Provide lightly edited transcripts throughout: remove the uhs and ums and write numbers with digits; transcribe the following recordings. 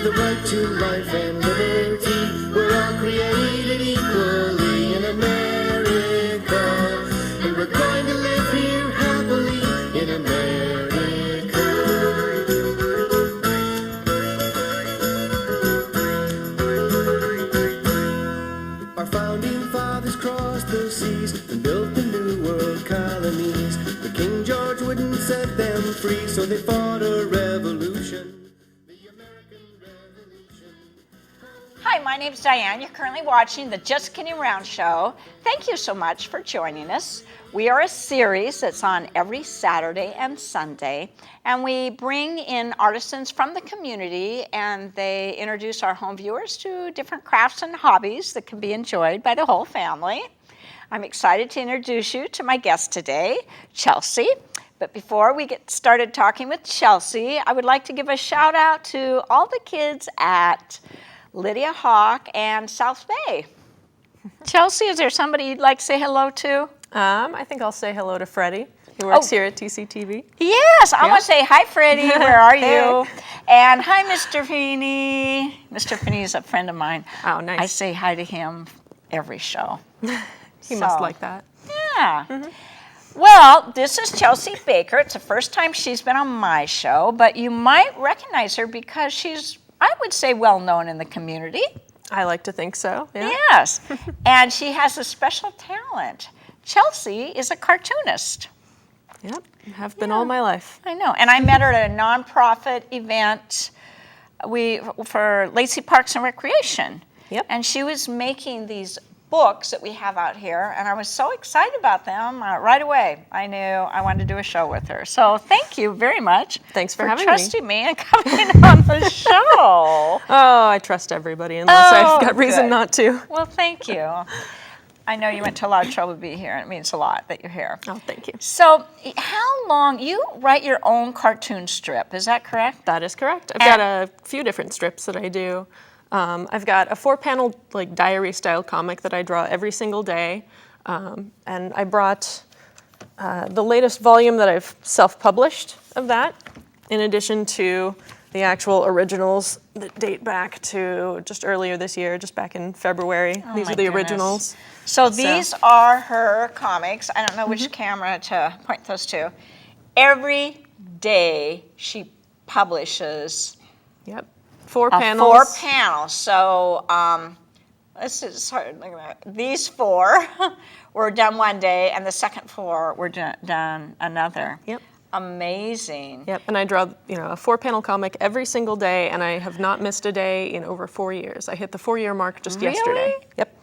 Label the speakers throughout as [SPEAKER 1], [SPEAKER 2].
[SPEAKER 1] the right to life and liberty. We're all created equally in America, and we're going to live here happily in America. Our founding fathers crossed the seas and built the new world colonies, but King George wouldn't set them free, so they fought a revolution.
[SPEAKER 2] Hi, my name's Diane. You're currently watching the Just Kidding Around show. Thank you so much for joining us. We are a series that's on every Saturday and Sunday, and we bring in artisans from the community, and they introduce our home viewers to different crafts and hobbies that can be enjoyed by the whole family. I'm excited to introduce you to my guest today, Chelsea. But before we get started talking with Chelsea, I would like to give a shout out to all the kids at Lydia Hawk and South Bay. Chelsea, is there somebody you'd like to say hello to?
[SPEAKER 3] I think I'll say hello to Freddie, who works here at TCTV.
[SPEAKER 2] Yes, I want to say hi, Freddie. Where are
[SPEAKER 3] Hey.
[SPEAKER 2] you? And hi, Mr. Feeney. Mr. Feeney is a friend of mine.
[SPEAKER 3] Oh, nice.
[SPEAKER 2] I say hi to him every show.
[SPEAKER 3] He must like that.
[SPEAKER 2] Yeah. Mm-hmm. Well, this is Chelsea Baker. It's the first time she's been on my show, but you might recognize her because she's, I would say, well known in the community.
[SPEAKER 3] I like to think so. Yeah.
[SPEAKER 2] Yes. And she has a special talent. Chelsea is a cartoonist.
[SPEAKER 3] Yep. Have been all my life.
[SPEAKER 2] I know. And I met her at a nonprofit event for Lacey Parks and Recreation.
[SPEAKER 3] Yep.
[SPEAKER 2] And she was making these books that we have out here, and I was so excited about them right away. I knew I wanted to do a show with her. So thank you very much.
[SPEAKER 3] Thanks for having
[SPEAKER 2] trusting me and coming on the show.
[SPEAKER 3] Oh, I trust everybody unless I've got reason not to.
[SPEAKER 2] Well, thank you. I know you went to a lot of trouble to be here, and it means a lot that you're here.
[SPEAKER 3] Oh, thank you.
[SPEAKER 2] So how long, you write your own cartoon strip, is that correct?
[SPEAKER 3] That is correct. I've got a few different strips that I do. I've got a 4-panel diary-style comic that I draw every single day, and I brought the latest volume that I've self-published of that, in addition to the actual originals that date back to just earlier this year, just back in February. These are the originals.
[SPEAKER 2] So these are her comics. I don't know which camera to point those to. Every day she publishes.
[SPEAKER 3] Yep. 4 panels.
[SPEAKER 2] 4 panels. So this is hard. Look at that. These 4 were done one day, and the second 4 were done another.
[SPEAKER 3] Yep.
[SPEAKER 2] Amazing.
[SPEAKER 3] Yep. And I draw, a 4-panel comic every single day, and I have not missed a day in over 4 years. I hit the 4-year mark just yesterday. Yep.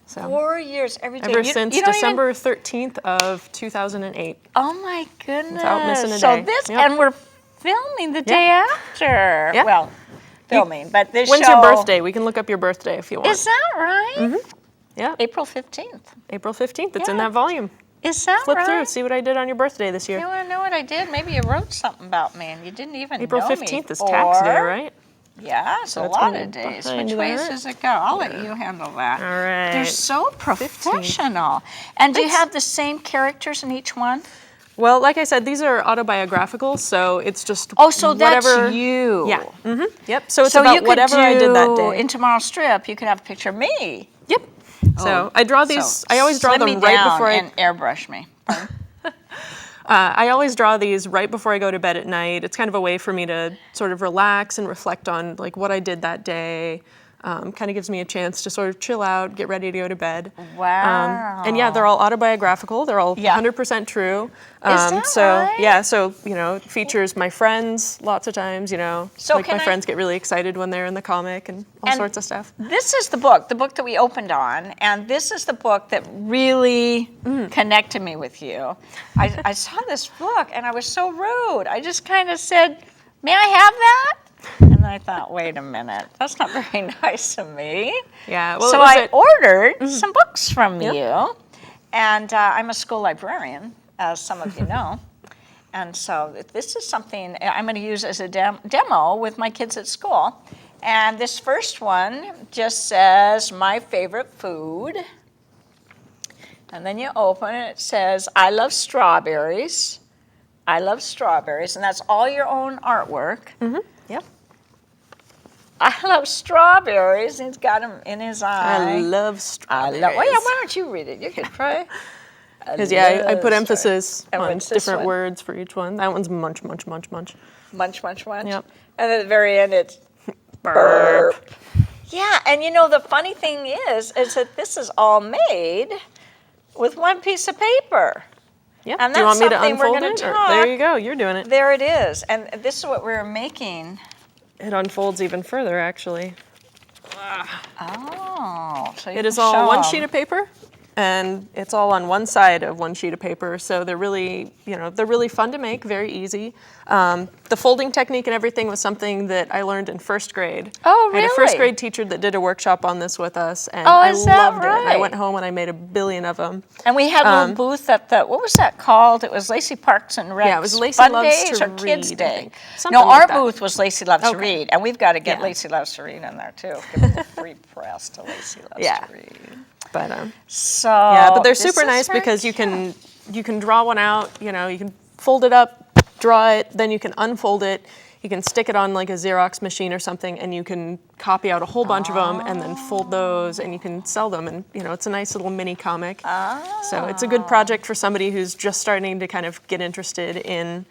[SPEAKER 3] So
[SPEAKER 2] 4 years every day.
[SPEAKER 3] Ever since December 13th of 2008.
[SPEAKER 2] Oh my goodness.
[SPEAKER 3] Without missing a day.
[SPEAKER 2] So this, and we're filming the day after.
[SPEAKER 3] Yep.
[SPEAKER 2] Well, filming, but this
[SPEAKER 3] When's
[SPEAKER 2] show.
[SPEAKER 3] your birthday? We can look up your birthday if you want.
[SPEAKER 2] Is that right?
[SPEAKER 3] Mm-hmm. Yeah.
[SPEAKER 2] April 15th.
[SPEAKER 3] April 15th. It's in that volume.
[SPEAKER 2] Is that
[SPEAKER 3] Flip
[SPEAKER 2] right?
[SPEAKER 3] through, see what I did on your birthday this year.
[SPEAKER 2] You want to know what I did? Maybe you wrote something about me and you didn't even
[SPEAKER 3] April
[SPEAKER 2] know
[SPEAKER 3] 15th
[SPEAKER 2] me.
[SPEAKER 3] is tax day, right?
[SPEAKER 2] Yeah, it's a
[SPEAKER 3] it's
[SPEAKER 2] lot
[SPEAKER 3] gonna
[SPEAKER 2] of
[SPEAKER 3] be
[SPEAKER 2] days.
[SPEAKER 3] behind
[SPEAKER 2] Which ways
[SPEAKER 3] that.
[SPEAKER 2] does it go? I'll let you handle that.
[SPEAKER 3] All right.
[SPEAKER 2] They're so professional. And do you have the same characters in each one?
[SPEAKER 3] Well, like I said, these are autobiographical, so it's just
[SPEAKER 2] So
[SPEAKER 3] whatever.
[SPEAKER 2] that's you.
[SPEAKER 3] Yeah. Mm-hmm. Yep. So it's about whatever I did that day.
[SPEAKER 2] In tomorrow's strip, you could have a picture of me.
[SPEAKER 3] Yep. So I draw these. I always draw them right before I
[SPEAKER 2] airbrush me.
[SPEAKER 3] I always draw these right before I go to bed at night. It's kind of a way for me to sort of relax and reflect on what I did that day. Kind of gives me a chance to sort of chill out, get ready to go to bed.
[SPEAKER 2] Wow.
[SPEAKER 3] And yeah, they're all autobiographical. They're all 100% true.
[SPEAKER 2] Is that
[SPEAKER 3] so
[SPEAKER 2] right?
[SPEAKER 3] yeah, so it features my friends lots of times.
[SPEAKER 2] So
[SPEAKER 3] my friends get really excited when they're in the comic and all sorts of stuff.
[SPEAKER 2] This is the book that we opened on, and this is the book that really connected me with you. I saw this book and I was so rude. I just kind of said, "May I have that?" And I thought, wait a minute, that's not very nice of me.
[SPEAKER 3] Yeah. Well,
[SPEAKER 2] so I ordered some books from you, and I'm a school librarian, as some of you know. And so this is something I'm going to use as a demo with my kids at school. And this first one just says, my favorite food. And then you open it, it says, I love strawberries. I love strawberries. And that's all your own artwork.
[SPEAKER 3] Mm-hmm. Yep.
[SPEAKER 2] I love strawberries. He's got them in his eye.
[SPEAKER 3] I love
[SPEAKER 2] I
[SPEAKER 3] strawberries.
[SPEAKER 2] love. Well, yeah, why don't you read it? You could try.
[SPEAKER 3] Because I put emphasis
[SPEAKER 2] And
[SPEAKER 3] on
[SPEAKER 2] what's this
[SPEAKER 3] different
[SPEAKER 2] one?
[SPEAKER 3] words for each one. That one's munch, munch, munch, munch.
[SPEAKER 2] Munch, munch, munch.
[SPEAKER 3] Yep.
[SPEAKER 2] And then at the very end, it's burp. Yeah, and you know, the funny thing is that this is all made with one piece of paper.
[SPEAKER 3] Yeah.
[SPEAKER 2] And
[SPEAKER 3] Do you
[SPEAKER 2] that's
[SPEAKER 3] want me to
[SPEAKER 2] something we're
[SPEAKER 3] unfold
[SPEAKER 2] gonna
[SPEAKER 3] it?
[SPEAKER 2] talk.
[SPEAKER 3] There you go. You're doing it.
[SPEAKER 2] There it is. And this is what we're making.
[SPEAKER 3] It unfolds even further, actually.
[SPEAKER 2] Oh. So you
[SPEAKER 3] It is
[SPEAKER 2] can
[SPEAKER 3] all
[SPEAKER 2] show
[SPEAKER 3] one
[SPEAKER 2] 'em.
[SPEAKER 3] sheet of paper, and it's all on one side of one sheet of paper. So they're really, they're really fun to make, very easy. The folding technique and everything was something that I learned in first grade.
[SPEAKER 2] Oh,
[SPEAKER 3] I had a first
[SPEAKER 2] really?
[SPEAKER 3] grade teacher that did a workshop on this with us, and
[SPEAKER 2] Oh,
[SPEAKER 3] I
[SPEAKER 2] is that
[SPEAKER 3] loved it. And I
[SPEAKER 2] right?
[SPEAKER 3] went home and I made a billion of them.
[SPEAKER 2] And we had a little booth at the, what was that called? It was Lacey Parks and Rec.
[SPEAKER 3] Yeah, it was Lacey
[SPEAKER 2] Fun
[SPEAKER 3] Loves
[SPEAKER 2] Days
[SPEAKER 3] to
[SPEAKER 2] or Kids
[SPEAKER 3] Read, I
[SPEAKER 2] Day.
[SPEAKER 3] think. Something
[SPEAKER 2] No,
[SPEAKER 3] like
[SPEAKER 2] our
[SPEAKER 3] that.
[SPEAKER 2] booth was Lacey Loves to
[SPEAKER 3] Okay.
[SPEAKER 2] Read, and we've got to get
[SPEAKER 3] Yeah.
[SPEAKER 2] Lacey Loves to Read in there too. Give them a free press to Lacey Loves
[SPEAKER 3] Yeah.
[SPEAKER 2] to Read.
[SPEAKER 3] But
[SPEAKER 2] So
[SPEAKER 3] yeah, but they're
[SPEAKER 2] this
[SPEAKER 3] super
[SPEAKER 2] is
[SPEAKER 3] nice
[SPEAKER 2] very
[SPEAKER 3] because you
[SPEAKER 2] cute.
[SPEAKER 3] can draw one out. You can fold it up, draw it, then you can unfold it. You can stick it on like a Xerox machine or something, and you can copy out a whole bunch of them and then fold those, and you can sell them. And it's a nice little mini comic. So it's a good project for somebody who's just starting to kind of get interested in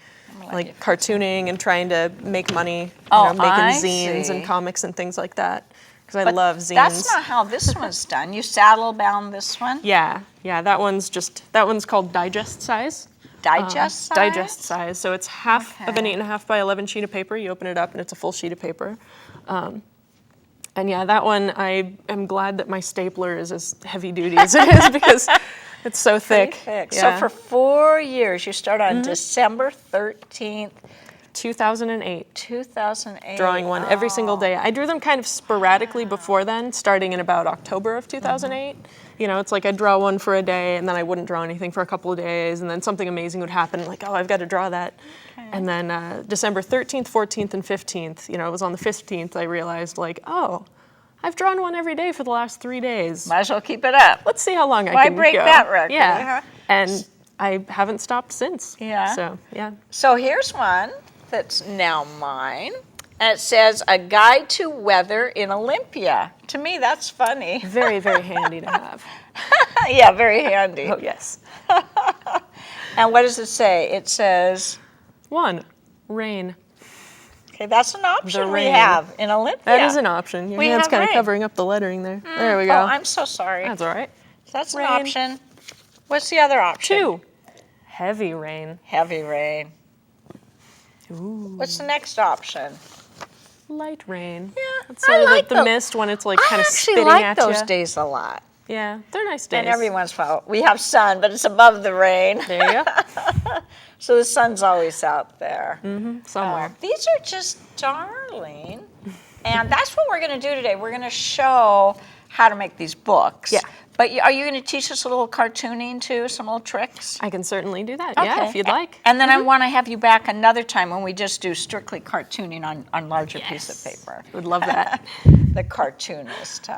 [SPEAKER 3] like cartooning and trying to make money,
[SPEAKER 2] Oh,
[SPEAKER 3] making
[SPEAKER 2] I
[SPEAKER 3] zines
[SPEAKER 2] see.
[SPEAKER 3] and comics and things like that. Because I
[SPEAKER 2] But
[SPEAKER 3] love zines.
[SPEAKER 2] That's not how this one's done. You saddle bound this one?
[SPEAKER 3] Yeah, that one's called digest size.
[SPEAKER 2] Digest size?
[SPEAKER 3] Digest size. So it's half of an
[SPEAKER 2] Okay.
[SPEAKER 3] 8.5 by 11 sheet of paper. You open it up and it's a full sheet of paper. And yeah, that one, I am glad that my stapler is as heavy duty as it is because it's so thick.
[SPEAKER 2] Thick.
[SPEAKER 3] Yeah.
[SPEAKER 2] So for 4 years, you start on December 13th,
[SPEAKER 3] 2008.
[SPEAKER 2] 2008.
[SPEAKER 3] Drawing one every single day. I drew them kind of sporadically before then, starting in about October of 2008. It's like I'd draw one for a day, and then I wouldn't draw anything for a couple of days, and then something amazing would happen, like, oh, I've got to draw that.
[SPEAKER 2] Okay.
[SPEAKER 3] And then December 13th, 14th, and 15th, it was on the 15th I realized, like, oh, I've drawn one every day for the last 3 days.
[SPEAKER 2] Might as well keep it up.
[SPEAKER 3] Let's see how long I
[SPEAKER 2] Why
[SPEAKER 3] can
[SPEAKER 2] break
[SPEAKER 3] go.
[SPEAKER 2] that record,
[SPEAKER 3] Yeah.
[SPEAKER 2] huh?
[SPEAKER 3] And I haven't stopped since.
[SPEAKER 2] Yeah.
[SPEAKER 3] So, yeah.
[SPEAKER 2] So here's one that's now mine. And it says, A Guide to Weather in Olympia. To me, that's funny.
[SPEAKER 3] Very, very handy to have.
[SPEAKER 2] Yeah, very handy.
[SPEAKER 3] Oh, yes.
[SPEAKER 2] And what does it say? It says,
[SPEAKER 3] 1, rain.
[SPEAKER 2] okay, that's an option we
[SPEAKER 3] rain.
[SPEAKER 2] have in Olympia.
[SPEAKER 3] That is an option. Your
[SPEAKER 2] We
[SPEAKER 3] hand's
[SPEAKER 2] have
[SPEAKER 3] kind of
[SPEAKER 2] rain.
[SPEAKER 3] covering up the lettering there. There we go.
[SPEAKER 2] Oh, I'm so sorry.
[SPEAKER 3] That's all right.
[SPEAKER 2] That's
[SPEAKER 3] rain.
[SPEAKER 2] an option. What's the other option?
[SPEAKER 3] 2, heavy rain.
[SPEAKER 2] Heavy rain.
[SPEAKER 3] Ooh.
[SPEAKER 2] What's the next option?
[SPEAKER 3] Light rain.
[SPEAKER 2] Yeah,
[SPEAKER 3] It's sort
[SPEAKER 2] I
[SPEAKER 3] of
[SPEAKER 2] like
[SPEAKER 3] the mist when it's like
[SPEAKER 2] I
[SPEAKER 3] kind of
[SPEAKER 2] actually
[SPEAKER 3] spitting
[SPEAKER 2] like
[SPEAKER 3] at
[SPEAKER 2] those
[SPEAKER 3] you.
[SPEAKER 2] days a lot.
[SPEAKER 3] Yeah, they're nice days.
[SPEAKER 2] And every once in a while, we have sun, but it's above the rain.
[SPEAKER 3] There you go.
[SPEAKER 2] So the sun's always out there.
[SPEAKER 3] Somewhere.
[SPEAKER 2] These are just darling. And that's what we're going to do today. We're going to show how to make these books.
[SPEAKER 3] Yeah.
[SPEAKER 2] But are you going to teach us a little cartooning too, some little tricks?
[SPEAKER 3] I can certainly do that. Yeah,
[SPEAKER 2] Okay.
[SPEAKER 3] if you'd like.
[SPEAKER 2] And then I want to have you back another time when we just do strictly cartooning on larger piece of paper.
[SPEAKER 3] Would love that.
[SPEAKER 2] The cartoonist.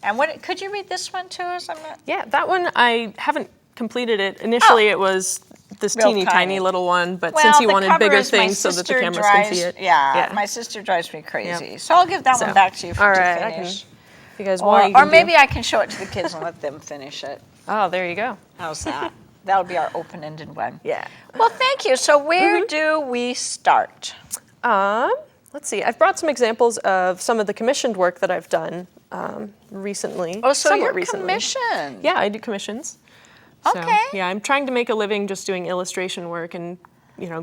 [SPEAKER 2] And what could you read this one to us? I'm not.
[SPEAKER 3] Yeah, that one I haven't completed it. Initially, it was this
[SPEAKER 2] Real
[SPEAKER 3] teeny
[SPEAKER 2] tiny.
[SPEAKER 3] tiny little one, but
[SPEAKER 2] Well,
[SPEAKER 3] since you
[SPEAKER 2] the
[SPEAKER 3] wanted
[SPEAKER 2] cover
[SPEAKER 3] bigger
[SPEAKER 2] is my
[SPEAKER 3] things so that the
[SPEAKER 2] sister
[SPEAKER 3] cameras
[SPEAKER 2] drives,
[SPEAKER 3] can see it.
[SPEAKER 2] Yeah, my sister drives me crazy.
[SPEAKER 3] Yep.
[SPEAKER 2] So I'll give that one back to you
[SPEAKER 3] all
[SPEAKER 2] to
[SPEAKER 3] right, I
[SPEAKER 2] finish.
[SPEAKER 3] if you guys
[SPEAKER 2] Or,
[SPEAKER 3] want, you
[SPEAKER 2] or
[SPEAKER 3] can
[SPEAKER 2] maybe
[SPEAKER 3] do.
[SPEAKER 2] I can show it to the kids and let them finish it.
[SPEAKER 3] Oh, there you go.
[SPEAKER 2] How's that? That would be our open-ended one.
[SPEAKER 3] Yeah.
[SPEAKER 2] Well, thank you. So where do we start?
[SPEAKER 3] Let's see. I've brought some examples of some of the commissioned work that I've done recently.
[SPEAKER 2] Oh, so
[SPEAKER 3] somewhat
[SPEAKER 2] you're
[SPEAKER 3] recently.
[SPEAKER 2] commissioned.
[SPEAKER 3] Yeah, I do commissions. So,
[SPEAKER 2] Okay.
[SPEAKER 3] yeah, I'm trying to make a living just doing illustration work and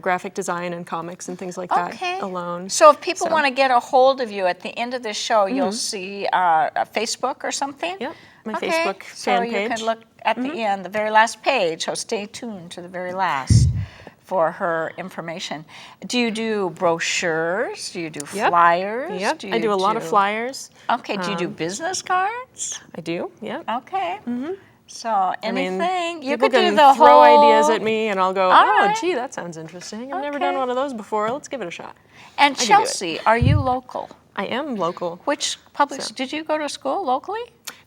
[SPEAKER 3] graphic design and comics and things like that alone.
[SPEAKER 2] So if people want to get a hold of you at the end of the show, you'll see a Facebook or something?
[SPEAKER 3] Yep, my Facebook
[SPEAKER 2] So
[SPEAKER 3] fan
[SPEAKER 2] you
[SPEAKER 3] page.
[SPEAKER 2] can look at the end, the very last page. So stay tuned to the very last for her information. Do you do brochures? Do you do flyers?
[SPEAKER 3] Yep, I do a lot of flyers.
[SPEAKER 2] Okay, do you do business cards?
[SPEAKER 3] I do, yeah.
[SPEAKER 2] Okay. So anything, you
[SPEAKER 3] People
[SPEAKER 2] could do
[SPEAKER 3] can
[SPEAKER 2] the
[SPEAKER 3] throw
[SPEAKER 2] whole...
[SPEAKER 3] ideas at me and I'll go,
[SPEAKER 2] All
[SPEAKER 3] oh,
[SPEAKER 2] right.
[SPEAKER 3] gee, that sounds interesting. I've never
[SPEAKER 2] Okay.
[SPEAKER 3] done one of those before. Let's give it a shot.
[SPEAKER 2] And
[SPEAKER 3] can do it.
[SPEAKER 2] Chelsea, are you local?
[SPEAKER 3] I am local.
[SPEAKER 2] Which public, did you go to school locally?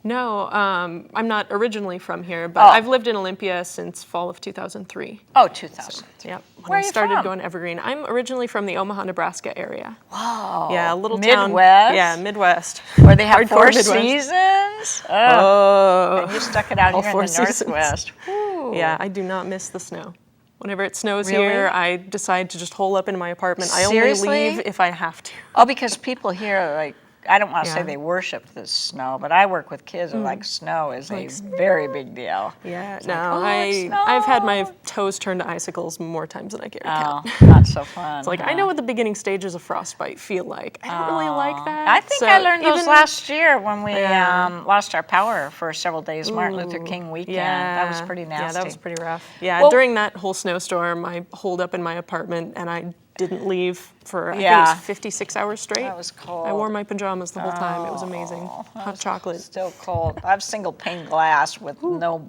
[SPEAKER 3] No, I'm not originally from here, but
[SPEAKER 2] Oh.
[SPEAKER 3] I've lived in Olympia since fall of 2003.
[SPEAKER 2] Oh, 2000.
[SPEAKER 3] Yep. When
[SPEAKER 2] Where
[SPEAKER 3] I
[SPEAKER 2] are you
[SPEAKER 3] started
[SPEAKER 2] from?
[SPEAKER 3] going Evergreen. I'm originally from the Omaha, Nebraska area.
[SPEAKER 2] Wow.
[SPEAKER 3] Yeah, a little town.
[SPEAKER 2] Midwest?
[SPEAKER 3] Yeah, Midwest.
[SPEAKER 2] Where they have
[SPEAKER 3] Hardcore
[SPEAKER 2] 4
[SPEAKER 3] Midwest.
[SPEAKER 2] seasons? Oh.
[SPEAKER 3] Oh.
[SPEAKER 2] And you stuck it out
[SPEAKER 3] All
[SPEAKER 2] here in
[SPEAKER 3] 4
[SPEAKER 2] the
[SPEAKER 3] seasons.
[SPEAKER 2] Northwest. Whew.
[SPEAKER 3] Yeah, I do not miss the snow. Whenever it snows
[SPEAKER 2] Really?
[SPEAKER 3] here, I decide to just hole up in my apartment. I
[SPEAKER 2] Seriously?
[SPEAKER 3] only leave if I have to.
[SPEAKER 2] Oh, because people here, like, I don't want to say
[SPEAKER 3] Yeah.
[SPEAKER 2] they worship the snow, but I work with kids and like snow is a very big deal.
[SPEAKER 3] Yeah,
[SPEAKER 2] It's
[SPEAKER 3] no,
[SPEAKER 2] like, oh, it's
[SPEAKER 3] I've had my
[SPEAKER 2] snow.
[SPEAKER 3] toes turned to icicles more times than I care to
[SPEAKER 2] Oh,
[SPEAKER 3] count.
[SPEAKER 2] not so fun.
[SPEAKER 3] It's like, I know what the beginning stages of frostbite feel like. I don't really like that.
[SPEAKER 2] I think
[SPEAKER 3] So
[SPEAKER 2] I learned those
[SPEAKER 3] even-
[SPEAKER 2] last year when we
[SPEAKER 3] Yeah.
[SPEAKER 2] lost our power for several days, Martin Luther King weekend. That was pretty nasty.
[SPEAKER 3] Yeah, that was pretty rough. Yeah,
[SPEAKER 2] Well-
[SPEAKER 3] during that whole snowstorm, I holed up in my apartment and I didn't leave for, I think it
[SPEAKER 2] Yeah.
[SPEAKER 3] was 56 hours straight.
[SPEAKER 2] That was cold.
[SPEAKER 3] I wore my pajamas the whole time. It was amazing. Hot chocolate.
[SPEAKER 2] Still cold. I have single pane glass with no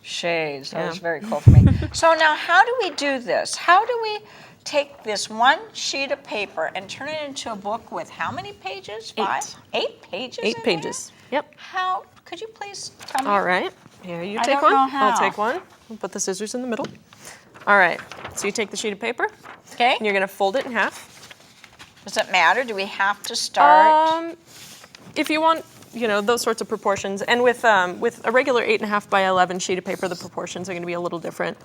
[SPEAKER 2] shades. That was
[SPEAKER 3] Yeah.
[SPEAKER 2] very cold for me. So now how do we do this? How do we take this one sheet of paper and turn it into a book with how many pages? 5? 8 pages?
[SPEAKER 3] 8
[SPEAKER 2] in
[SPEAKER 3] pages. Yep.
[SPEAKER 2] There? How, could you please tell me?
[SPEAKER 3] All right. Here, you
[SPEAKER 2] I
[SPEAKER 3] take
[SPEAKER 2] don't
[SPEAKER 3] one.
[SPEAKER 2] know how.
[SPEAKER 3] I'll take one. We'll put the scissors in the middle. All right. So you take the sheet of paper
[SPEAKER 2] Okay.
[SPEAKER 3] and you're going to fold it in half.
[SPEAKER 2] Does it matter? Do we have to start?
[SPEAKER 3] If you want, those sorts of proportions, and with a regular 8.5 by 11 sheet of paper, the proportions are going to be a little different.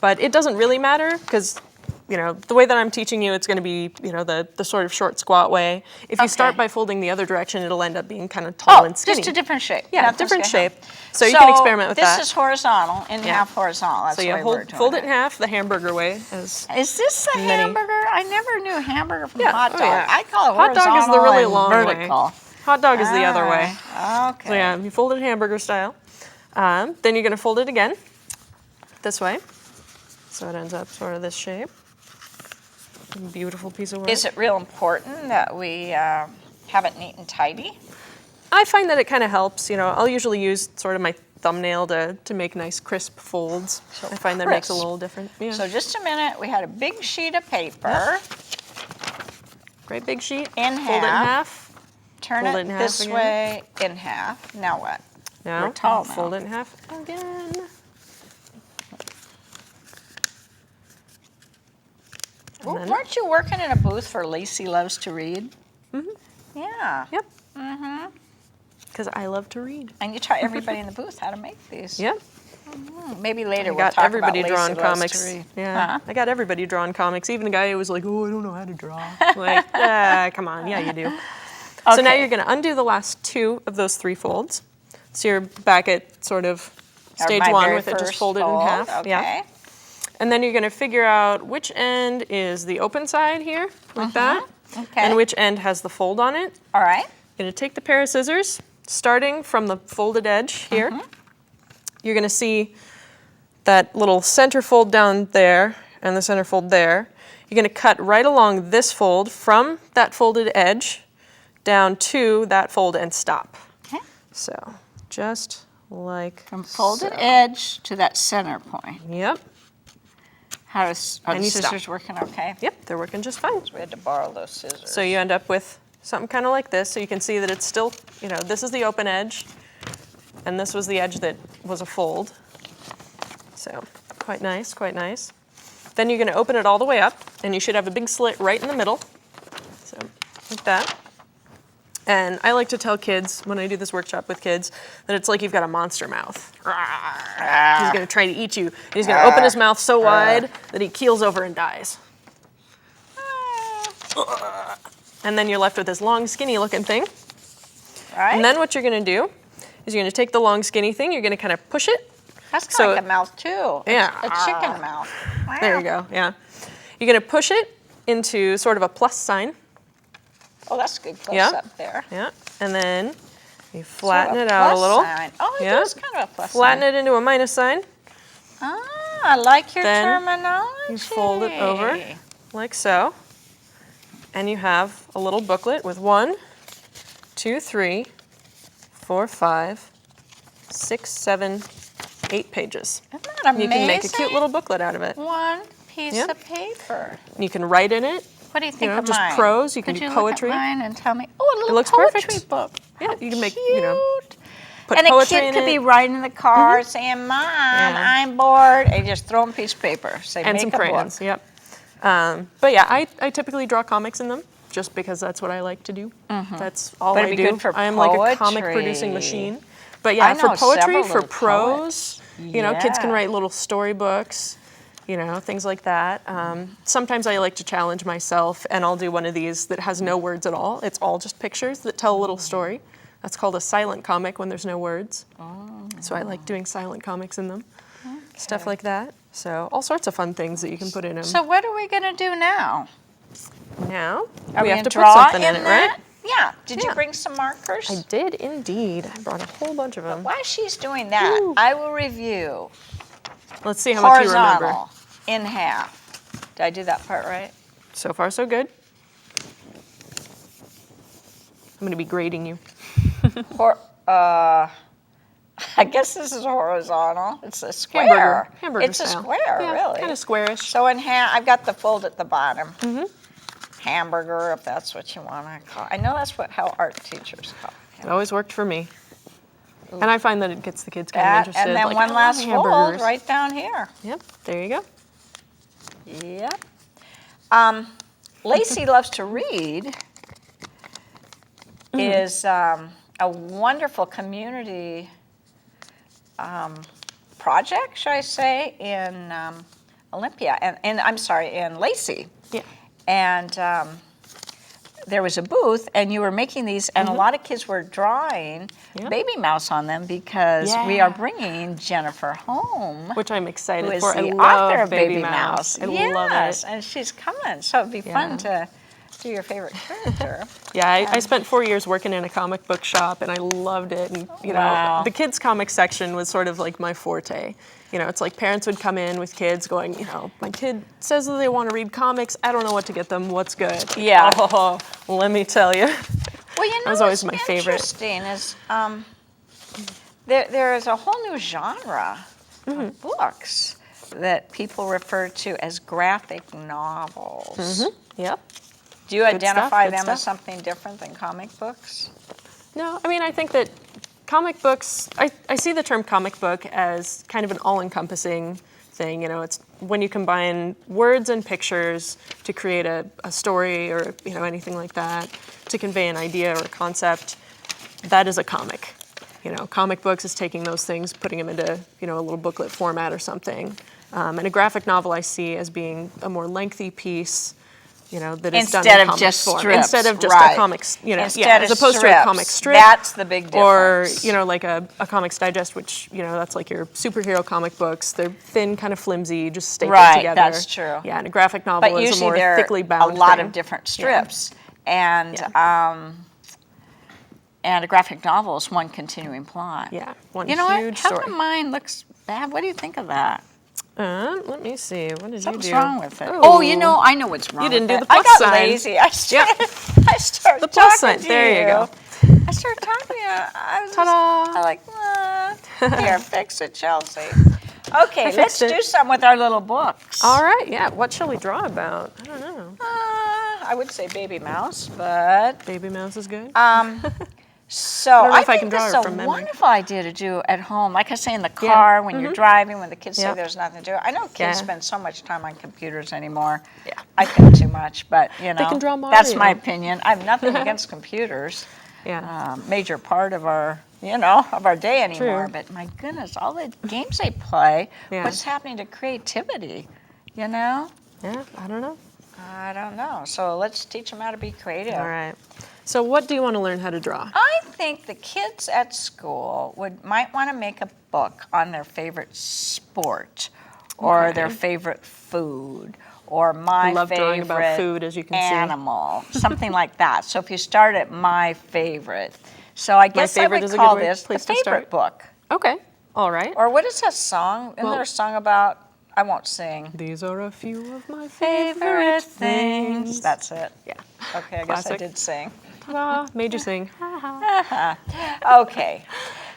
[SPEAKER 3] But it doesn't really matter because, the way that I'm teaching you, it's going to be, the sort of short squat way. If you start
[SPEAKER 2] Okay.
[SPEAKER 3] by folding the other direction, it'll end up being kind of tall and skinny.
[SPEAKER 2] just a different shape.
[SPEAKER 3] Yeah,
[SPEAKER 2] Nothing's
[SPEAKER 3] different
[SPEAKER 2] gonna
[SPEAKER 3] shape.
[SPEAKER 2] happen.
[SPEAKER 3] So you can experiment with that.
[SPEAKER 2] This is horizontal, in
[SPEAKER 3] Yeah.
[SPEAKER 2] half horizontal. That's
[SPEAKER 3] So
[SPEAKER 2] the
[SPEAKER 3] you
[SPEAKER 2] way we're doing
[SPEAKER 3] fold it in half the hamburger way.
[SPEAKER 2] Is this a
[SPEAKER 3] many-
[SPEAKER 2] hamburger? I never knew hamburger from
[SPEAKER 3] Yeah,
[SPEAKER 2] hot
[SPEAKER 3] oh
[SPEAKER 2] dog.
[SPEAKER 3] yeah.
[SPEAKER 2] I call it
[SPEAKER 3] Hot dog is the
[SPEAKER 2] horizontal
[SPEAKER 3] really
[SPEAKER 2] and
[SPEAKER 3] long way.
[SPEAKER 2] vertical.
[SPEAKER 3] Hot dog is the other way.
[SPEAKER 2] Okay.
[SPEAKER 3] So yeah, you fold it hamburger style. Then you're going to fold it again this way. So it ends up sort of this shape. Beautiful piece of work.
[SPEAKER 2] Is it real important that we have it neat and tidy?
[SPEAKER 3] I find that it kind of helps. I'll usually use sort of my thumbnail to make nice crisp folds.
[SPEAKER 2] So
[SPEAKER 3] I find that makes a
[SPEAKER 2] crisp.
[SPEAKER 3] little different. Yeah.
[SPEAKER 2] So just a minute. We had a big sheet of paper.
[SPEAKER 3] Great big sheet.
[SPEAKER 2] In
[SPEAKER 3] Fold it in half.
[SPEAKER 2] Turn
[SPEAKER 3] Fold
[SPEAKER 2] it
[SPEAKER 3] it in half
[SPEAKER 2] this
[SPEAKER 3] again.
[SPEAKER 2] way in half. Now what?
[SPEAKER 3] Now
[SPEAKER 2] We're tall now.
[SPEAKER 3] fold it in half again. And then-
[SPEAKER 2] Weren't you working in a booth for Lacey Loves to Read? Mm-hmm. Yeah.
[SPEAKER 3] Yep. Mm-hmm. Because I love to read.
[SPEAKER 2] And you taught everybody in the booth how to make these.
[SPEAKER 3] Yep.
[SPEAKER 2] Maybe later
[SPEAKER 3] I
[SPEAKER 2] we'll
[SPEAKER 3] got
[SPEAKER 2] talk
[SPEAKER 3] everybody
[SPEAKER 2] about
[SPEAKER 3] drawing
[SPEAKER 2] Lacey Loves
[SPEAKER 3] comics.
[SPEAKER 2] to Read.
[SPEAKER 3] Yeah,
[SPEAKER 2] Huh?
[SPEAKER 3] I got everybody drawing comics. Even the guy who was like, "Oh, I don't know how to draw." Like, come on, yeah, you do. So now
[SPEAKER 2] Okay.
[SPEAKER 3] you're going to undo the last 2 of those 3 folds. So you're back at sort of
[SPEAKER 2] Or
[SPEAKER 3] stage
[SPEAKER 2] my
[SPEAKER 3] 1
[SPEAKER 2] very
[SPEAKER 3] with it just
[SPEAKER 2] first
[SPEAKER 3] folded
[SPEAKER 2] fold.
[SPEAKER 3] in half.
[SPEAKER 2] Okay.
[SPEAKER 3] Yeah. And then you're going to figure out which end is the open side here, like that,
[SPEAKER 2] Okay.
[SPEAKER 3] and which end has the fold on it.
[SPEAKER 2] All right.
[SPEAKER 3] You're going to take the pair of scissors, starting from the folded edge here. You're going to see that little center fold down there and the center fold there. You're going to cut right along this fold from that folded edge down to that fold and stop.
[SPEAKER 2] Okay.
[SPEAKER 3] So just like
[SPEAKER 2] From folded
[SPEAKER 3] so.
[SPEAKER 2] edge to that center point.
[SPEAKER 3] Yep.
[SPEAKER 2] Are
[SPEAKER 3] And
[SPEAKER 2] the
[SPEAKER 3] you stop.
[SPEAKER 2] scissors working okay?
[SPEAKER 3] Yep, they're working just fine.
[SPEAKER 2] We had to borrow those scissors.
[SPEAKER 3] So you end up with something kind of like this. So you can see that it's still, this is the open edge, and this was the edge that was a fold. So quite nice, quite nice. Then you're going to open it all the way up, and you should have a big slit right in the middle. So like that. And I like to tell kids, when I do this workshop with kids, that it's like you've got a monster mouth. He's going to try to eat you. And he's going to open his mouth so wide that he keels over and dies. And then you're left with this long, skinny looking thing.
[SPEAKER 2] Right?
[SPEAKER 3] And then what you're going to do is you're going to take the long, skinny thing, you're going to kind of push it.
[SPEAKER 2] That's kind
[SPEAKER 3] so-
[SPEAKER 2] of like a mouth too.
[SPEAKER 3] Yeah.
[SPEAKER 2] A chicken mouth. Wow.
[SPEAKER 3] There you go, yeah. You're going to push it into sort of a plus sign.
[SPEAKER 2] Oh, that's a good close
[SPEAKER 3] Yeah.
[SPEAKER 2] up there.
[SPEAKER 3] Yeah. And then you flatten
[SPEAKER 2] So
[SPEAKER 3] it out a
[SPEAKER 2] plus
[SPEAKER 3] little.
[SPEAKER 2] sign. Oh, it
[SPEAKER 3] Yeah.
[SPEAKER 2] is kind of a plus
[SPEAKER 3] Flatten
[SPEAKER 2] sign.
[SPEAKER 3] it into a minus sign.
[SPEAKER 2] Ah, I like your
[SPEAKER 3] Then
[SPEAKER 2] terminology.
[SPEAKER 3] You fold it over like so. And you have a little booklet with 1, 2, 3, 4, 5, 6, 7, 8 pages.
[SPEAKER 2] Isn't that amazing?
[SPEAKER 3] You can make a cute little booklet out of it.
[SPEAKER 2] One piece
[SPEAKER 3] Yeah.
[SPEAKER 2] of paper.
[SPEAKER 3] You can write in it.
[SPEAKER 2] What do you think
[SPEAKER 3] know,
[SPEAKER 2] of
[SPEAKER 3] just
[SPEAKER 2] mine?
[SPEAKER 3] prose, you can
[SPEAKER 2] Could
[SPEAKER 3] do
[SPEAKER 2] you
[SPEAKER 3] poetry.
[SPEAKER 2] Look at mine and tell me? Oh, a little
[SPEAKER 3] looks
[SPEAKER 2] poetry
[SPEAKER 3] perfect.
[SPEAKER 2] book.
[SPEAKER 3] Yeah,
[SPEAKER 2] How
[SPEAKER 3] you can make,
[SPEAKER 2] cute.
[SPEAKER 3] put
[SPEAKER 2] And a
[SPEAKER 3] poetry
[SPEAKER 2] kid
[SPEAKER 3] in
[SPEAKER 2] could
[SPEAKER 3] it.
[SPEAKER 2] be riding in the car saying, Mom, I'm bored. And you just throw them a piece of paper. Say,
[SPEAKER 3] And
[SPEAKER 2] make
[SPEAKER 3] some
[SPEAKER 2] a
[SPEAKER 3] crayons,
[SPEAKER 2] book.
[SPEAKER 3] yep. But yeah, I typically draw comics in them just because that's what I like to do. That's all
[SPEAKER 2] But
[SPEAKER 3] I
[SPEAKER 2] it'd be
[SPEAKER 3] do.
[SPEAKER 2] good for
[SPEAKER 3] I am like a comic
[SPEAKER 2] poetry.
[SPEAKER 3] producing machine. But
[SPEAKER 2] I
[SPEAKER 3] yeah, for
[SPEAKER 2] know
[SPEAKER 3] poetry,
[SPEAKER 2] several
[SPEAKER 3] for
[SPEAKER 2] little
[SPEAKER 3] prose,
[SPEAKER 2] poets.
[SPEAKER 3] you know, kids can
[SPEAKER 2] Yeah.
[SPEAKER 3] write little storybooks, you know, things like that. Sometimes I like to challenge myself and I'll do one of these that has no words at all. It's all just pictures that tell a little story. That's called a silent comic when there's no words. So I like doing silent comics in them. Stuff like that. So all sorts of fun things that you can put in them.
[SPEAKER 2] So what are we going to do now?
[SPEAKER 3] Now
[SPEAKER 2] Are
[SPEAKER 3] we have
[SPEAKER 2] gonna
[SPEAKER 3] to put
[SPEAKER 2] draw
[SPEAKER 3] something in it,
[SPEAKER 2] that?
[SPEAKER 3] right?
[SPEAKER 2] Yeah. Did you
[SPEAKER 3] Yeah.
[SPEAKER 2] bring some markers?
[SPEAKER 3] I did indeed. I brought a whole bunch of them.
[SPEAKER 2] While she's doing that,
[SPEAKER 3] Woo.
[SPEAKER 2] I will review
[SPEAKER 3] Let's see how much you remember.
[SPEAKER 2] horizontal in half. Did I do that part right?
[SPEAKER 3] So far, so good. I'm going to be grading you.
[SPEAKER 2] I guess this is horizontal. It's a square.
[SPEAKER 3] Hamburger
[SPEAKER 2] it's
[SPEAKER 3] style.
[SPEAKER 2] a square,
[SPEAKER 3] Yeah,
[SPEAKER 2] really.
[SPEAKER 3] kind of squarish.
[SPEAKER 2] So in half, I've got the fold at the bottom. Hamburger, if that's what you want to call it. I know that's how art teachers call it.
[SPEAKER 3] It always worked for me. And I find that it gets the kids kind of
[SPEAKER 2] That,
[SPEAKER 3] interested.
[SPEAKER 2] and then
[SPEAKER 3] like,
[SPEAKER 2] one
[SPEAKER 3] I
[SPEAKER 2] last
[SPEAKER 3] love
[SPEAKER 2] fold
[SPEAKER 3] hamburgers.
[SPEAKER 2] right down here.
[SPEAKER 3] Yep, there you go.
[SPEAKER 2] Yep. Lacey Loves to Read is a wonderful community project, should I say, in Olympia, and I'm sorry, in Lacey.
[SPEAKER 3] Yeah.
[SPEAKER 2] And there was a booth, and you were making these, and a lot of kids were drawing
[SPEAKER 3] Yeah.
[SPEAKER 2] Baby Mouse on them because we
[SPEAKER 3] Yeah.
[SPEAKER 2] are bringing Jennifer home,
[SPEAKER 3] Which I'm excited
[SPEAKER 2] who is
[SPEAKER 3] for. I
[SPEAKER 2] the
[SPEAKER 3] love
[SPEAKER 2] author of
[SPEAKER 3] Baby Mouse. I love
[SPEAKER 2] Yes,
[SPEAKER 3] it.
[SPEAKER 2] and she's coming, so it'd be fun to do your favorite character.
[SPEAKER 3] Yeah, I spent 4 years working in a comic book shop, and I loved it. And you know,
[SPEAKER 2] Wow.
[SPEAKER 3] the kids' comic section was sort of like my forte. You know, it's like parents would come in with kids going, you know, my kid says that they want to read comics. I don't know what to get them. What's good?
[SPEAKER 2] Yeah.
[SPEAKER 3] Oh, let me tell you.
[SPEAKER 2] Well, you know,
[SPEAKER 3] That was always
[SPEAKER 2] what's
[SPEAKER 3] my favorite.
[SPEAKER 2] interesting is there is a whole new genre of books that people refer to as graphic novels.
[SPEAKER 3] Yep.
[SPEAKER 2] Do you
[SPEAKER 3] Good
[SPEAKER 2] identify
[SPEAKER 3] stuff, good
[SPEAKER 2] them as
[SPEAKER 3] stuff.
[SPEAKER 2] something different than comic books?
[SPEAKER 3] No, I mean, I think that comic books, I see the term comic book as kind of an all-encompassing thing. You know, it's when you combine words and pictures to create a story or, you know, anything like that, to convey an idea or a concept, that is a comic. You know, comic books is taking those things, putting them into, you know, a little booklet format or something. And a graphic novel I see as being a more lengthy piece, you know, that is done
[SPEAKER 2] Instead
[SPEAKER 3] in
[SPEAKER 2] of
[SPEAKER 3] comic
[SPEAKER 2] just
[SPEAKER 3] form.
[SPEAKER 2] strips,
[SPEAKER 3] Instead of just
[SPEAKER 2] right.
[SPEAKER 3] a comic, you know,
[SPEAKER 2] Instead
[SPEAKER 3] yeah,
[SPEAKER 2] of
[SPEAKER 3] as opposed to a
[SPEAKER 2] strips.
[SPEAKER 3] comic strip.
[SPEAKER 2] That's the big difference.
[SPEAKER 3] Or, you know, like a Comics Digest, which, you know, that's like your superhero comic books. They're thin, kind of flimsy, just stapled
[SPEAKER 2] Right,
[SPEAKER 3] together.
[SPEAKER 2] that's true.
[SPEAKER 3] Yeah, and a graphic novel
[SPEAKER 2] But
[SPEAKER 3] is a
[SPEAKER 2] usually
[SPEAKER 3] more
[SPEAKER 2] there
[SPEAKER 3] thickly
[SPEAKER 2] are a
[SPEAKER 3] bound
[SPEAKER 2] lot
[SPEAKER 3] thing.
[SPEAKER 2] of different strips. And
[SPEAKER 3] Yeah.
[SPEAKER 2] and a graphic novel is one continuing plot.
[SPEAKER 3] Yeah, one
[SPEAKER 2] You know what?
[SPEAKER 3] huge
[SPEAKER 2] How
[SPEAKER 3] story.
[SPEAKER 2] come mine looks bad? What do you think of that?
[SPEAKER 3] Let me see. What did
[SPEAKER 2] Something's
[SPEAKER 3] you do?
[SPEAKER 2] wrong with it.
[SPEAKER 3] Ooh.
[SPEAKER 2] Oh, you know, I know what's wrong.
[SPEAKER 3] didn't
[SPEAKER 2] with
[SPEAKER 3] do
[SPEAKER 2] it.
[SPEAKER 3] the
[SPEAKER 2] I
[SPEAKER 3] plus
[SPEAKER 2] got
[SPEAKER 3] sign.
[SPEAKER 2] lazy. I started
[SPEAKER 3] The plus
[SPEAKER 2] talking
[SPEAKER 3] sign.
[SPEAKER 2] to
[SPEAKER 3] There you go.
[SPEAKER 2] I started talking to you. I was
[SPEAKER 3] Ta-da.
[SPEAKER 2] just, I like, here, fix it, Chelsea. Okay,
[SPEAKER 3] fixed
[SPEAKER 2] let's
[SPEAKER 3] it.
[SPEAKER 2] do something with our little books.
[SPEAKER 3] All right, yeah. What shall we draw about? I don't know.
[SPEAKER 2] I would say Baby Mouse, but
[SPEAKER 3] Baby Mouse is good.
[SPEAKER 2] so
[SPEAKER 3] don't know
[SPEAKER 2] I
[SPEAKER 3] if I
[SPEAKER 2] think
[SPEAKER 3] can draw
[SPEAKER 2] this
[SPEAKER 3] her
[SPEAKER 2] is a
[SPEAKER 3] from memory.
[SPEAKER 2] wonderful idea to do at home. Like I say, in the car, when you're driving, when the kids say
[SPEAKER 3] Yep.
[SPEAKER 2] there's nothing to do. I know kids
[SPEAKER 3] Yeah.
[SPEAKER 2] spend so much time on computers anymore.
[SPEAKER 3] Yeah.
[SPEAKER 2] I think too much, but you know,
[SPEAKER 3] can draw
[SPEAKER 2] that's my
[SPEAKER 3] Mario.
[SPEAKER 2] opinion. I have nothing against computers.
[SPEAKER 3] Yeah.
[SPEAKER 2] Major part of our, you know, of our day anymore.
[SPEAKER 3] True.
[SPEAKER 2] But my goodness, all the games they play,
[SPEAKER 3] Yeah.
[SPEAKER 2] what's happening to creativity, you know?
[SPEAKER 3] Yeah, I don't know.
[SPEAKER 2] I don't know. So let's teach them how to be creative.
[SPEAKER 3] All right. So what do you want to learn how to draw?
[SPEAKER 2] I think the kids at school might want to make a book on their favorite sport or their favorite food or my
[SPEAKER 3] I love
[SPEAKER 2] favorite
[SPEAKER 3] drawing about food, as you can see.
[SPEAKER 2] animal, something like that. So if you start at my favorite. So I guess I
[SPEAKER 3] favorite
[SPEAKER 2] would
[SPEAKER 3] is a
[SPEAKER 2] call
[SPEAKER 3] good way-
[SPEAKER 2] this the
[SPEAKER 3] place to
[SPEAKER 2] favorite
[SPEAKER 3] start.
[SPEAKER 2] book.
[SPEAKER 3] Okay. All right.
[SPEAKER 2] Or what is that song? Isn't
[SPEAKER 3] Well-
[SPEAKER 2] there a song about, I won't sing.
[SPEAKER 3] These are a few of my
[SPEAKER 2] Favorite things. That's it.
[SPEAKER 3] Yeah.
[SPEAKER 2] Okay, I guess I
[SPEAKER 3] Classic.
[SPEAKER 2] did sing.
[SPEAKER 3] Ta-da, made you sing.
[SPEAKER 2] Okay.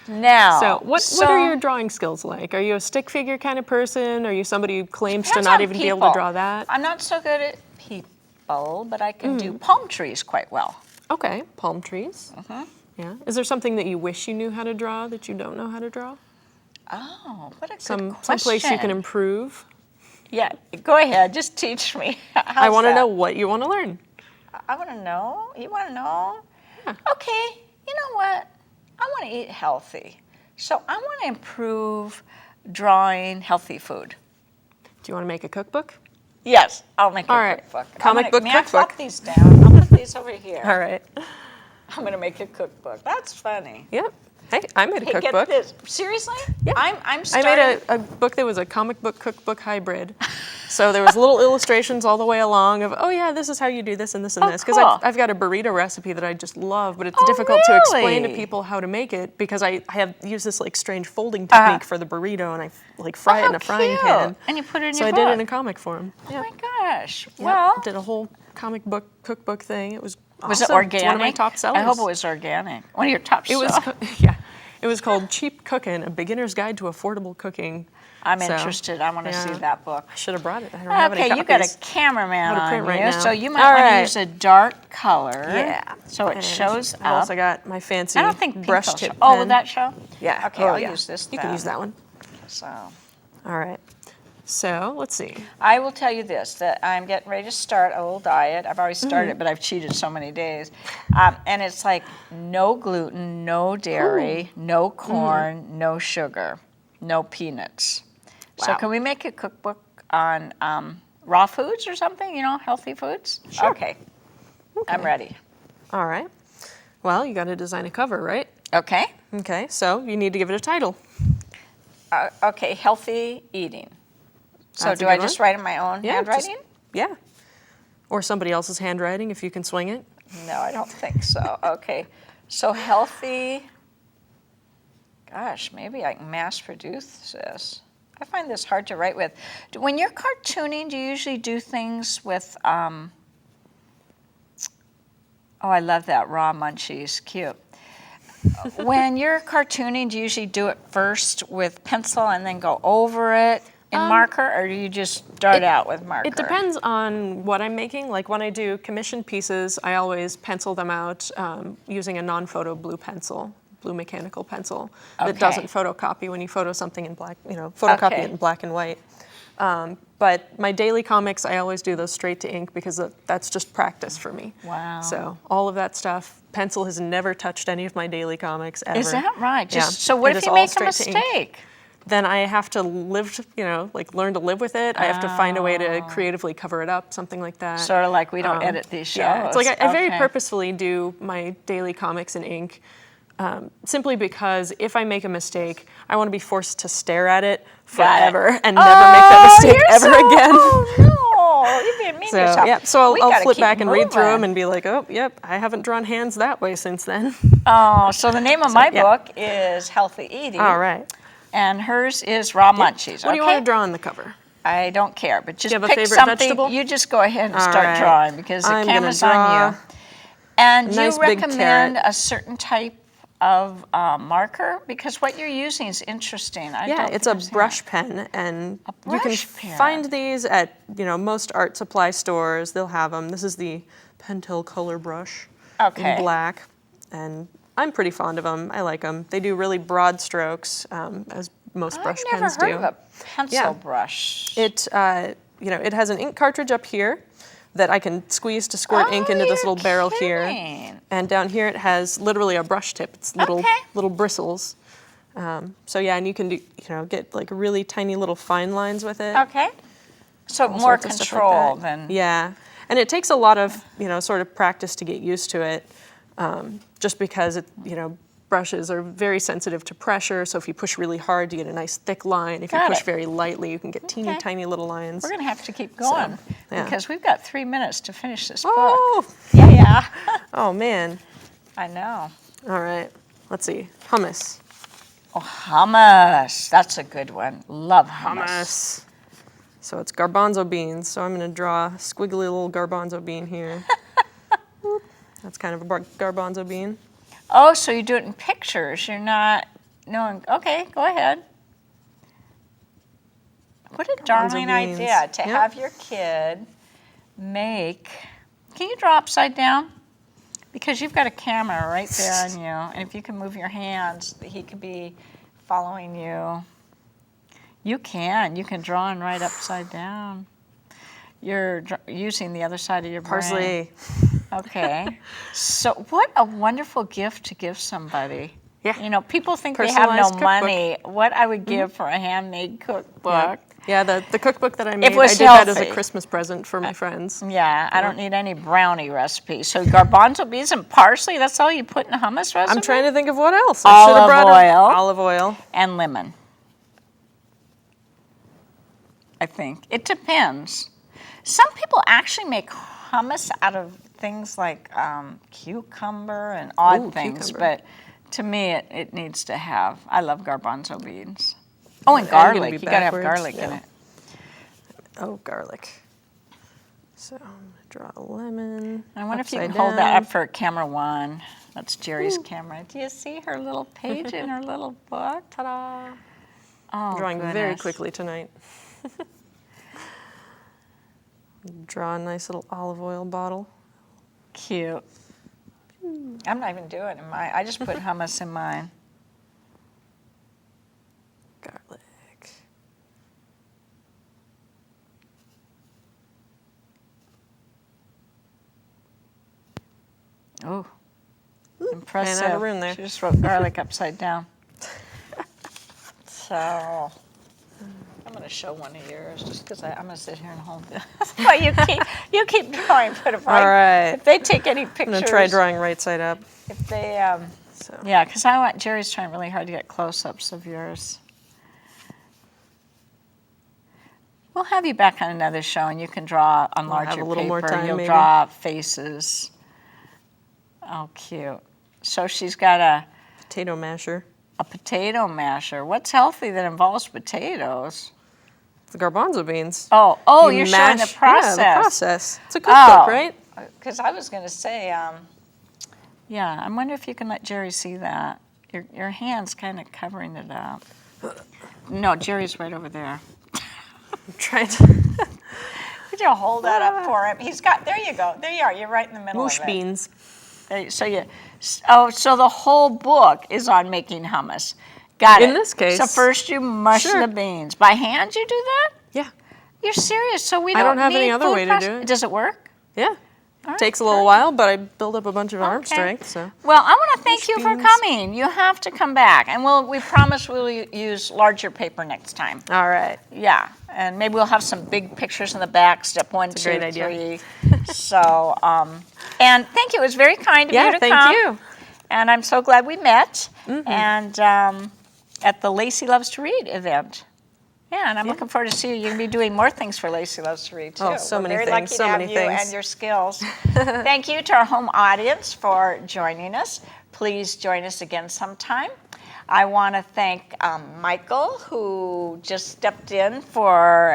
[SPEAKER 2] Now.
[SPEAKER 3] So what are your drawing skills like? Are you a stick figure kind of person? Are you somebody who claims to
[SPEAKER 2] Depends
[SPEAKER 3] not
[SPEAKER 2] on
[SPEAKER 3] even be able
[SPEAKER 2] people.
[SPEAKER 3] to draw that?
[SPEAKER 2] I'm not so good at people, but I can do palm trees quite well.
[SPEAKER 3] Okay, palm trees. Yeah. Is there something that you wish you knew how to draw that you don't know how to draw?
[SPEAKER 2] Oh, what a good
[SPEAKER 3] Some
[SPEAKER 2] question.
[SPEAKER 3] place you can improve?
[SPEAKER 2] Yeah, go ahead. Just teach me.
[SPEAKER 3] I want to know what you want to learn.
[SPEAKER 2] I want to know. You want to know?
[SPEAKER 3] Yeah.
[SPEAKER 2] Okay, you know what? I want to eat healthy. So I want to improve drawing healthy food.
[SPEAKER 3] Do you want to make a cookbook?
[SPEAKER 2] Yes, I'll make
[SPEAKER 3] All
[SPEAKER 2] a
[SPEAKER 3] right.
[SPEAKER 2] cookbook.
[SPEAKER 3] Comic book
[SPEAKER 2] May I
[SPEAKER 3] cookbook.
[SPEAKER 2] flop these down? I'll put these over here.
[SPEAKER 3] All right.
[SPEAKER 2] I'm going to make a cookbook. That's funny.
[SPEAKER 3] Yep. Hey, I made a
[SPEAKER 2] Hey,
[SPEAKER 3] cookbook.
[SPEAKER 2] get this. Seriously?
[SPEAKER 3] Yeah.
[SPEAKER 2] I'm
[SPEAKER 3] I
[SPEAKER 2] starting.
[SPEAKER 3] made a book that was a comic book cookbook hybrid. So there was little illustrations all the way along of, oh yeah, this is how you do this and this and
[SPEAKER 2] Oh,
[SPEAKER 3] this. Because
[SPEAKER 2] cool.
[SPEAKER 3] I've got a burrito recipe that I just love, but it's
[SPEAKER 2] Oh,
[SPEAKER 3] difficult to explain to
[SPEAKER 2] really?
[SPEAKER 3] people how to make it because I have used this like strange folding technique for the burrito and I like fry it in a frying pan.
[SPEAKER 2] And you put it in
[SPEAKER 3] So
[SPEAKER 2] your
[SPEAKER 3] I
[SPEAKER 2] book.
[SPEAKER 3] did it in a comic form.
[SPEAKER 2] Oh my gosh.
[SPEAKER 3] Yep.
[SPEAKER 2] Well,
[SPEAKER 3] Did a whole comic book cookbook thing. It was
[SPEAKER 2] was
[SPEAKER 3] awesome.
[SPEAKER 2] it organic?
[SPEAKER 3] It's one of my top sellers.
[SPEAKER 2] I hope it was organic. One of your top
[SPEAKER 3] It was,
[SPEAKER 2] sellers.
[SPEAKER 3] yeah. It was called Cheap Cookin', A Beginner's Guide to Affordable Cooking.
[SPEAKER 2] I'm
[SPEAKER 3] So,
[SPEAKER 2] interested. I want to see
[SPEAKER 3] yeah.
[SPEAKER 2] that book.
[SPEAKER 3] I should have brought it. I don't have any
[SPEAKER 2] Okay,
[SPEAKER 3] copies.
[SPEAKER 2] you got a cameraman
[SPEAKER 3] Go to
[SPEAKER 2] on
[SPEAKER 3] print right
[SPEAKER 2] you,
[SPEAKER 3] now.
[SPEAKER 2] so you might
[SPEAKER 3] All
[SPEAKER 2] want to
[SPEAKER 3] right.
[SPEAKER 2] use a dark color.
[SPEAKER 3] Yeah.
[SPEAKER 2] So it
[SPEAKER 3] And
[SPEAKER 2] shows
[SPEAKER 3] I also
[SPEAKER 2] up.
[SPEAKER 3] got my fancy
[SPEAKER 2] I don't think pink
[SPEAKER 3] brush
[SPEAKER 2] will
[SPEAKER 3] tip
[SPEAKER 2] show. Oh,
[SPEAKER 3] pen.
[SPEAKER 2] will that show?
[SPEAKER 3] Yeah.
[SPEAKER 2] Okay,
[SPEAKER 3] Oh,
[SPEAKER 2] I'll
[SPEAKER 3] yeah.
[SPEAKER 2] use this
[SPEAKER 3] You can
[SPEAKER 2] then.
[SPEAKER 3] use that one.
[SPEAKER 2] So
[SPEAKER 3] All right. So let's see.
[SPEAKER 2] I will tell you this, that I'm getting ready to start a little diet. I've already started, but I've cheated so many days. And it's like no gluten, no dairy, no corn, no sugar, no peanuts. So
[SPEAKER 3] Wow.
[SPEAKER 2] can we make a cookbook on raw foods or something, healthy foods?
[SPEAKER 3] Sure.
[SPEAKER 2] Okay. I'm ready.
[SPEAKER 3] All right. Well, you got to design a cover, right?
[SPEAKER 2] Okay.
[SPEAKER 3] Okay. So you need to give it a title.
[SPEAKER 2] Okay, healthy eating. So
[SPEAKER 3] That's a
[SPEAKER 2] do I
[SPEAKER 3] good
[SPEAKER 2] just
[SPEAKER 3] one.
[SPEAKER 2] write in my own handwriting?
[SPEAKER 3] Yeah. Or somebody else's handwriting if you can swing it.
[SPEAKER 2] No, I don't think so. Okay. So healthy. Gosh, maybe I can mass produce this. I find this hard to write with. When you're cartooning, do you usually do things with, oh, I love that, raw munchies, cute. When you're cartooning, do you usually do it first with pencil and then go over it in marker, or do you just start out with marker?
[SPEAKER 3] It depends on what I'm making. Like when I do commissioned pieces, I always pencil them out using a non-photo blue pencil, blue mechanical pencil that
[SPEAKER 2] Okay.
[SPEAKER 3] doesn't photocopy when you photo something in black, photocopy
[SPEAKER 2] Okay.
[SPEAKER 3] it in black and white. But my daily comics, I always do those straight to ink because that's just practice for me.
[SPEAKER 2] Wow.
[SPEAKER 3] So all of that stuff, pencil has never touched any of my daily comics ever.
[SPEAKER 2] Is that right?
[SPEAKER 3] Yeah.
[SPEAKER 2] So what
[SPEAKER 3] It
[SPEAKER 2] if
[SPEAKER 3] is
[SPEAKER 2] you
[SPEAKER 3] all
[SPEAKER 2] make a
[SPEAKER 3] straight to ink.
[SPEAKER 2] mistake?
[SPEAKER 3] Then I have to live, learn to live with it. I have to find a way to creatively cover it up, something like that.
[SPEAKER 2] Sort of like we don't edit these shows.
[SPEAKER 3] Yeah, it's like I very
[SPEAKER 2] Okay.
[SPEAKER 3] purposefully do my daily comics in ink, simply because if I make a mistake, I want to be forced to stare at it forever and never make that mistake
[SPEAKER 2] you're
[SPEAKER 3] ever
[SPEAKER 2] so-
[SPEAKER 3] again.
[SPEAKER 2] Oh, no, you're being mean to
[SPEAKER 3] So
[SPEAKER 2] yourself.
[SPEAKER 3] yeah, so
[SPEAKER 2] We
[SPEAKER 3] I'll
[SPEAKER 2] gotta
[SPEAKER 3] flip
[SPEAKER 2] keep
[SPEAKER 3] back and read through them
[SPEAKER 2] moving.
[SPEAKER 3] and be like, oh, yep, I haven't drawn hands that way since then.
[SPEAKER 2] Oh, so the name of my
[SPEAKER 3] yeah.
[SPEAKER 2] book is Healthy Eating.
[SPEAKER 3] All right.
[SPEAKER 2] And hers is Raw Munchies.
[SPEAKER 3] What do you
[SPEAKER 2] okay?
[SPEAKER 3] want to draw on the cover?
[SPEAKER 2] I don't care, but just
[SPEAKER 3] you have a
[SPEAKER 2] pick
[SPEAKER 3] favorite
[SPEAKER 2] something.
[SPEAKER 3] vegetable?
[SPEAKER 2] You just go ahead and
[SPEAKER 3] All
[SPEAKER 2] start
[SPEAKER 3] right.
[SPEAKER 2] drawing because the
[SPEAKER 3] I'm gonna
[SPEAKER 2] camera's on
[SPEAKER 3] draw
[SPEAKER 2] you. And
[SPEAKER 3] a
[SPEAKER 2] do
[SPEAKER 3] nice
[SPEAKER 2] you
[SPEAKER 3] big
[SPEAKER 2] recommend
[SPEAKER 3] carrot.
[SPEAKER 2] a certain type of marker? Because what you're using is interesting.
[SPEAKER 3] Yeah, it's a brush pen, and you can
[SPEAKER 2] brush pen.
[SPEAKER 3] find these at most art supply stores. They'll have them. This is the Pentel Color Brush
[SPEAKER 2] Okay.
[SPEAKER 3] in black, and I'm pretty fond of them. I like them. They do really broad strokes, as most brush
[SPEAKER 2] I've never
[SPEAKER 3] pens
[SPEAKER 2] heard
[SPEAKER 3] do.
[SPEAKER 2] of a pencil
[SPEAKER 3] Yeah.
[SPEAKER 2] brush.
[SPEAKER 3] It it has an ink cartridge up here that I can squeeze to squirt ink into this
[SPEAKER 2] you're
[SPEAKER 3] little barrel here.
[SPEAKER 2] kidding.
[SPEAKER 3] And down here it has literally a brush tip. It's little
[SPEAKER 2] Okay.
[SPEAKER 3] little bristles. So yeah, and you can do get like really tiny little fine lines with it.
[SPEAKER 2] Okay. So
[SPEAKER 3] all
[SPEAKER 2] more
[SPEAKER 3] sorts of stuff like
[SPEAKER 2] control
[SPEAKER 3] that.
[SPEAKER 2] than.
[SPEAKER 3] Yeah, and it takes a lot of sort of practice to get used to it. Just because brushes are very sensitive to pressure. So if you push really hard, you get a nice thick line. If you
[SPEAKER 2] Got
[SPEAKER 3] push
[SPEAKER 2] it.
[SPEAKER 3] very lightly, you can get teeny
[SPEAKER 2] Okay.
[SPEAKER 3] tiny little lines.
[SPEAKER 2] We're going to have to keep going
[SPEAKER 3] yeah.
[SPEAKER 2] because we've got 3 minutes to finish this
[SPEAKER 3] Oh,
[SPEAKER 2] book. Yeah.
[SPEAKER 3] oh man.
[SPEAKER 2] I know.
[SPEAKER 3] All right, let's see. Hummus.
[SPEAKER 2] Oh, hummus. That's a good one. Love hummus.
[SPEAKER 3] So it's garbanzo beans. So I'm going to draw a squiggly little garbanzo bean here. Whoop. That's kind of a garbanzo bean.
[SPEAKER 2] Oh, so you do it in pictures. You're not knowing. Okay, go ahead. What a darling
[SPEAKER 3] beans.
[SPEAKER 2] idea to
[SPEAKER 3] Yep.
[SPEAKER 2] have your kid make. Can you draw upside down? Because you've got a camera right there on you, and if you can move your hands, he could be following you. You can draw and write upside down. You're using the other side of your brain.
[SPEAKER 3] Parsley.
[SPEAKER 2] Okay. So what a wonderful gift to give somebody.
[SPEAKER 3] Yeah.
[SPEAKER 2] You know, people think they have no
[SPEAKER 3] Personalized
[SPEAKER 2] money. What I would give for a handmade cookbook.
[SPEAKER 3] Yeah, the cookbook that I made,
[SPEAKER 2] was
[SPEAKER 3] I did that as a
[SPEAKER 2] healthy.
[SPEAKER 3] Christmas present for my friends.
[SPEAKER 2] Yeah, I don't need any brownie recipes. So garbanzo beans and parsley, that's all you put in a hummus recipe?
[SPEAKER 3] I'm trying to think of what else. I should have
[SPEAKER 2] Olive
[SPEAKER 3] brought
[SPEAKER 2] oil.
[SPEAKER 3] olive oil.
[SPEAKER 2] And lemon. I think. It depends. Some people actually make hummus out of things like cucumber and odd
[SPEAKER 3] Ooh,
[SPEAKER 2] things,
[SPEAKER 3] cucumber.
[SPEAKER 2] but to me it needs to have, I love garbanzo beans. Oh, and
[SPEAKER 3] I'm gonna
[SPEAKER 2] garlic.
[SPEAKER 3] be
[SPEAKER 2] You gotta have
[SPEAKER 3] backwards,
[SPEAKER 2] garlic in
[SPEAKER 3] yeah.
[SPEAKER 2] it.
[SPEAKER 3] Oh, garlic. So I'm gonna draw a lemon.
[SPEAKER 2] I wonder if you can
[SPEAKER 3] upside
[SPEAKER 2] hold that
[SPEAKER 3] down.
[SPEAKER 2] up for camera one. That's Jerry's camera. Do you see her little page in her little book?
[SPEAKER 3] Ta-da!
[SPEAKER 2] Oh,
[SPEAKER 3] Drawing very
[SPEAKER 2] goodness.
[SPEAKER 3] quickly tonight. Draw a nice little olive oil bottle.
[SPEAKER 2] Cute. I'm not even doing it in mine. I just put hummus in mine.
[SPEAKER 3] Garlic.
[SPEAKER 2] Oh, impressive.
[SPEAKER 3] ran out of room there.
[SPEAKER 2] She just wrote garlic upside down. So, I'm going to show one of yours just because I'm going to sit here and hold it. Well, you keep drawing. But if
[SPEAKER 3] All right.
[SPEAKER 2] if they take any
[SPEAKER 3] I'm
[SPEAKER 2] pictures,
[SPEAKER 3] gonna try drawing right side up.
[SPEAKER 2] if they,
[SPEAKER 3] So
[SPEAKER 2] yeah, because Jerry's trying really hard to get close-ups of yours. We'll have you back on another show, and you can draw on larger
[SPEAKER 3] have a little
[SPEAKER 2] paper.
[SPEAKER 3] more time,
[SPEAKER 2] You'll
[SPEAKER 3] maybe.
[SPEAKER 2] draw faces. Oh, cute. So she's got a
[SPEAKER 3] potato masher.
[SPEAKER 2] potato masher. What's healthy that involves potatoes?
[SPEAKER 3] The garbanzo beans.
[SPEAKER 2] Oh, you're showing the process.
[SPEAKER 3] Yeah, the process. It's a cookbook, right?
[SPEAKER 2] Because I was going to say, yeah, I wonder if you can let Jerry see that. Your hand's kind of covering it up. No, Jerry's right over there.
[SPEAKER 3] I'm trying to.
[SPEAKER 2] Could you hold that up for him? There you go. There you are. You're right in the middle
[SPEAKER 3] Whoosh
[SPEAKER 2] of it.
[SPEAKER 3] beans.
[SPEAKER 2] So the whole book is on making hummus. Got it.
[SPEAKER 3] In this case.
[SPEAKER 2] So first you mush
[SPEAKER 3] Sure.
[SPEAKER 2] the beans. By hand you do that?
[SPEAKER 3] Yeah.
[SPEAKER 2] You're serious? So we
[SPEAKER 3] I
[SPEAKER 2] don't
[SPEAKER 3] don't have any
[SPEAKER 2] need
[SPEAKER 3] other
[SPEAKER 2] food
[SPEAKER 3] way to do it.
[SPEAKER 2] Does it work?
[SPEAKER 3] Yeah.
[SPEAKER 2] All right,
[SPEAKER 3] Takes a little
[SPEAKER 2] great.
[SPEAKER 3] while, but I build up a bunch of arm
[SPEAKER 2] Okay.
[SPEAKER 3] strength. So
[SPEAKER 2] Well, I want to thank
[SPEAKER 3] Mush
[SPEAKER 2] you for
[SPEAKER 3] beans.
[SPEAKER 2] coming. You have to come back, and we promise we'll use larger paper next time.
[SPEAKER 3] all right.
[SPEAKER 2] Yeah, and maybe we'll have some big pictures in the back. Step 1,
[SPEAKER 3] That's a
[SPEAKER 2] 2,
[SPEAKER 3] great idea.
[SPEAKER 2] 3. So, and thank you. It was very kind of you
[SPEAKER 3] Yeah,
[SPEAKER 2] to
[SPEAKER 3] thank
[SPEAKER 2] come.
[SPEAKER 3] you.
[SPEAKER 2] And I'm so glad we met. And at the Lacey Loves to Read event. Yeah, and I'm looking forward to see you. You're going to be doing more things for Lacey Loves to Read, too.
[SPEAKER 3] Oh, so
[SPEAKER 2] We're
[SPEAKER 3] many
[SPEAKER 2] very
[SPEAKER 3] things,
[SPEAKER 2] lucky
[SPEAKER 3] so
[SPEAKER 2] to have
[SPEAKER 3] many
[SPEAKER 2] you
[SPEAKER 3] things.
[SPEAKER 2] and your skills. Thank you to our home audience for joining us. Please join us again sometime. I want to thank Michael, who just stepped in for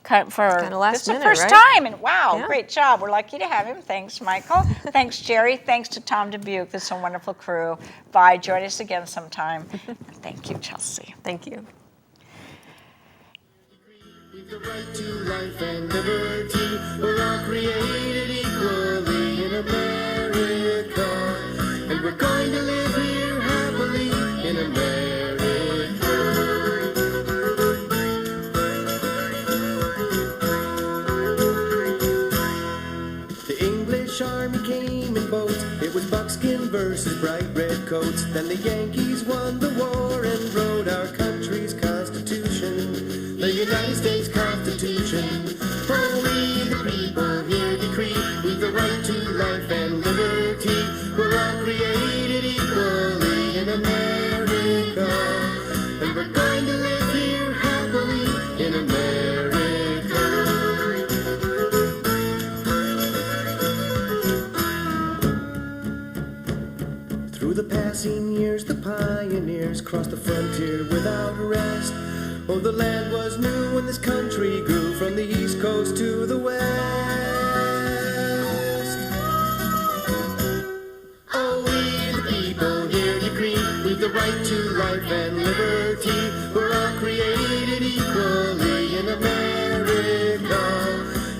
[SPEAKER 3] Kinda last
[SPEAKER 2] this is the
[SPEAKER 3] minute,
[SPEAKER 2] first
[SPEAKER 3] right?
[SPEAKER 2] time, and wow,
[SPEAKER 3] Yeah.
[SPEAKER 2] great job. We're lucky to have him. Thanks, Michael. Thanks, Jerry. Thanks to Tom Dubuque. This is a wonderful crew. Bye. Join us again sometime. Thank you, Chelsea.
[SPEAKER 3] Thank you.
[SPEAKER 1] We've the right to life and liberty. We're all created equally in America. And we're going to live here happily in America. The English army came in boats. It was buckskin versus bright red coats. Then the Yankees won the war and wrote our country's constitution. The United States Constitution. For we the people here decree we've the right to life and liberty. We're all created equally in America. And we're going to live here happily in America. Through the passing years, the pioneers crossed the frontier without rest. Oh, the land was new when this country grew from the east coast to the west. Oh, we the people here decree we've the right to life and liberty. We're all created equally in America.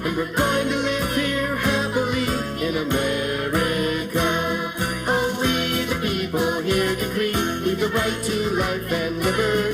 [SPEAKER 1] And we're going to live here happily in America. right to life and liberty.